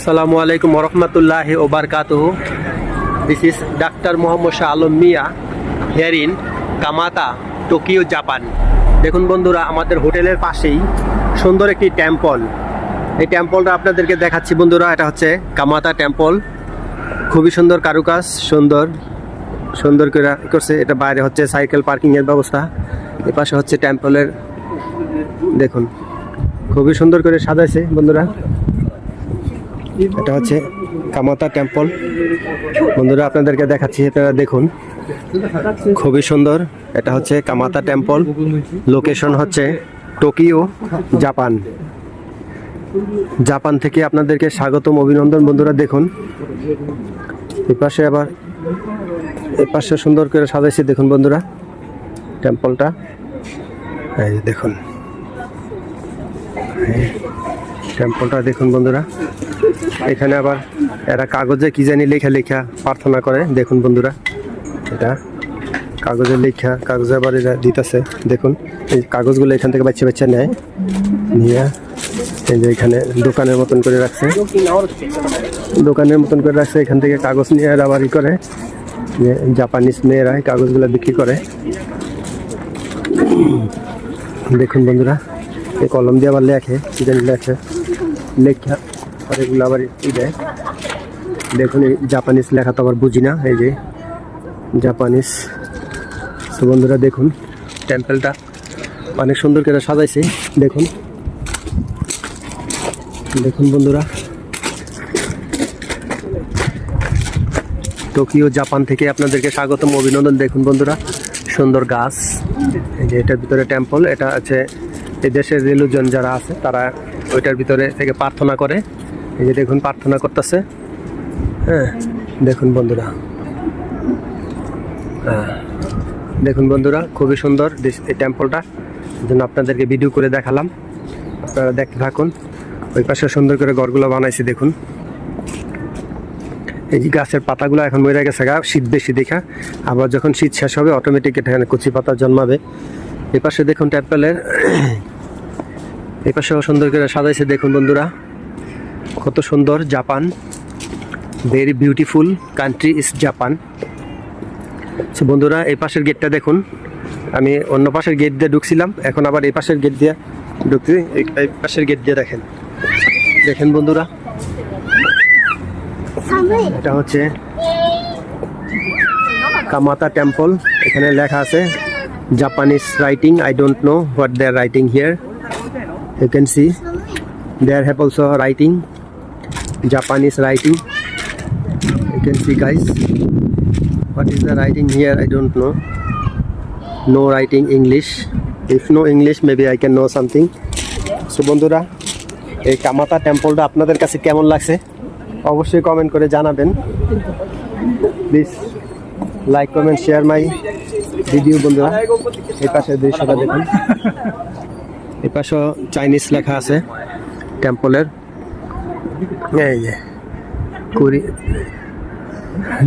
Assalamu alaikum warahmatullahi wabarakatuh. This is Dr. Mohammad Shah Alam Mia here in Kamata, Tokyo, Japan. দেখুন বন্ধুরা, আমাদের হোটেলের পাশেই সুন্দর একটি টেম্পল। এই টেম্পলটা আপনাদেরকে দেখাচ্ছি বন্ধুরা। এটা হচ্ছে কামাতা টেম্পল। খুবই সুন্দর কারুকাজ, সুন্দর করে করছে। এটা বাইরে হচ্ছে সাইকেল পার্কিং এর ব্যবস্থা। এই পাশে হচ্ছে টেম্পলের, দেখুন খুবই সুন্দর করে সাজাইছে বন্ধুরা। এটা হচ্ছে কামাতা টেম্পল বন্ধুরা, আপনাদেরকে দেখাচ্ছি, আপনারা দেখুন খুবই সুন্দর। এটা হচ্ছে কামাতা টেম্পল, লোকেশন হচ্ছে টোকিও, জাপান। জাপান থেকে আপনাদেরকে স্বাগতম, অভিনন্দন বন্ধুরা। দেখুন এই পাশে আবার এই পাশে সুন্দর করে সাজাইছে, দেখুন বন্ধুরা টেম্পলটা। এই দেখুন টেম্পলটা দেখুন বন্ধুরা। এখানে আবার এরা কাগজে কি জানি লেখা প্রার্থনা করে, দেখুন বন্ধুরা। এটা কাগজে লেখা, কাগজে আবার এরা দিতেছে, দেখুন এই কাগজগুলো এখান থেকে বাচ্চা নেয়, নিয়ে এই যে এখানে দোকানের মতন করে রাখছে, এখান থেকে কাগজ নিয়ে এরা আবার করে, যে জাপানিজ মেয়েরা এই কাগজগুলো বিক্রি করে। দেখুন বন্ধুরা, এই কলম দিয়ে আবার লেখে, কি জানি লেখা আর এগুলো আবার দেয়। দেখুন এই জাপানিজ লেখা তো আবার বুঝি না, এই যে জাপানিজ। তো বন্ধুরা দেখুন টেম্পলটা অনেক সুন্দর করে সাজাইছে, দেখুন বন্ধুরা। টোকিও, জাপান থেকে আপনাদেরকে স্বাগতম, অভিনন্দন। দেখুন বন্ধুরা সুন্দর গাছ, এই যে এটার ভিতরে টেম্পল। এটা আছে এই দেশের রিলিজন যারা আছে তারা ওইটার ভিতরে থেকে প্রার্থনা করে। এই যে দেখুন প্রার্থনা করতেছে, হ্যাঁ দেখুন বন্ধুরা। দেখুন বন্ধুরা খুবই সুন্দর এই টেম্পলটা, জন্য আপনাদেরকে ভিডিও করে দেখালাম, আপনারা দেখতে থাকুন। ওই পাশে সুন্দর করে ঘরগুলো বানাইছে, দেখুন এই যে গাছের পাতাগুলো এখন মরে গেছে, শীত বেশি দেখা, আবার যখন শীত শেষ হবে অটোমেটিক এখানে কচি পাতা জন্মাবে। এই পাশে দেখুন টেম্পলের এই পাশেও সুন্দর করে সাজাইছে, দেখুন বন্ধুরা কত সুন্দর। Japan, very beautiful country is Japan. So বন্ধুরা এই পাশের গেটটা দেখুন, আমি অন্য পাশের গেট দিয়ে ঢুকছিলাম, এখন আবার এই পাশের গেট দিয়ে ঢুকছি। এই পাশের গেট দিয়ে দেখেন বন্ধুরা, এটা হচ্ছে কামাতা টেম্পল। এখানে লেখা আছে Japanese writing, I don't know what they are writing here. You can see there have also writing, Japanese writing. You can see guys, what is the writing here? I don't know. No writing English. If no English, maybe I can know something. So বন্ধুরা এই কামাতা টেম্পলটা আপনাদের কাছে কেমন লাগছে অবশ্যই comment করে জানাবেন। Please like, comment, share my video বন্ধুরা। এই পাশের দৃশ্যটা দেখুন, এই পাশে চাইনিজ লেখা আছে টেম্পলের, এই যে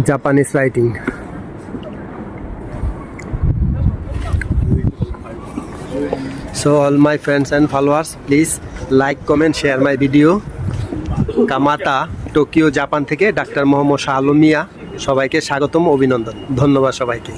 Japanese writing. So all my friends and followers, please like, comment, share my video. কামাতা, Tokyo, Japan থেকে ডাক্তার মোহাম্মদ শাহ আলম মিয়া সবাইকে স্বাগতম, অভিনন্দন, ধন্যবাদ সবাইকে।